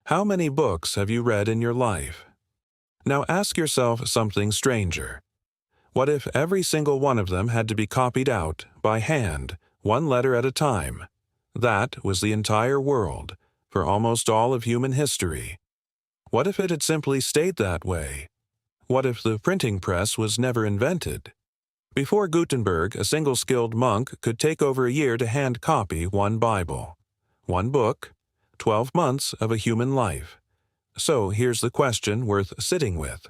How many books have you read in your life? Now ask yourself something stranger. What if every single one of them had to be copied out, by hand, one letter at a time? That was the entire world, for almost all of human history. What if it had simply stayed that way? What if the printing press was never invented? Before Gutenberg, a single skilled monk could take over a year to hand copy one Bible. One book, 12 months of a human life. So here's the question worth sitting with.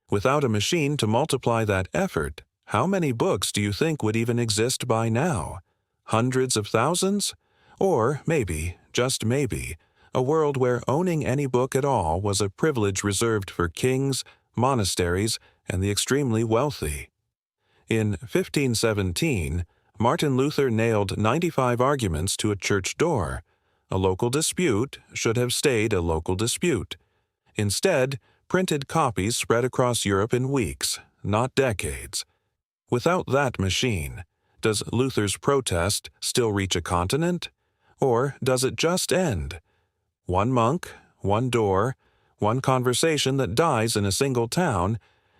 Without a machine to multiply that effort, how many books do you think would even exist by now? Hundreds of thousands? Or maybe, just maybe, a world where owning any book at all was a privilege reserved for kings, monasteries, and the extremely wealthy. In 1517, Martin Luther nailed 95 arguments to a church door. A local dispute should have stayed a local dispute. Instead, printed copies spread across Europe in weeks, not decades. Without that machine, does Luther's protest still reach a continent? Or does it just end? One monk, one door, one conversation that dies in a single town,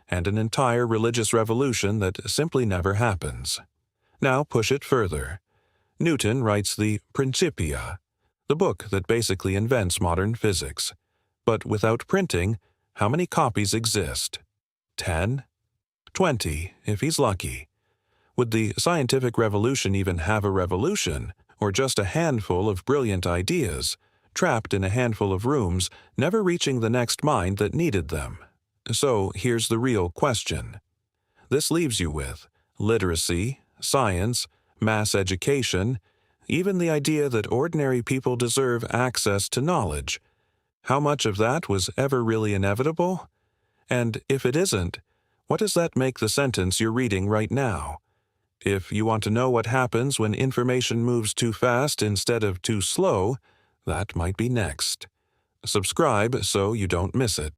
and an entire religious revolution that simply never happens. Now push it further. Newton writes the Principia, the book that basically invents modern physics. But without printing, how many copies exist? 10? 20, if he's lucky. Would the scientific revolution even have a revolution, or just a handful of brilliant ideas, trapped in a handful of rooms, never reaching the next mind that needed them? So here's the real question. This leaves you with literacy, science, mass education, even the idea that ordinary people deserve access to knowledge. How much of that was ever really inevitable? And if it isn't, what does that make the sentence you're reading right now? If you want to know what happens when information moves too fast instead of too slow, that might be next. Subscribe so you don't miss it.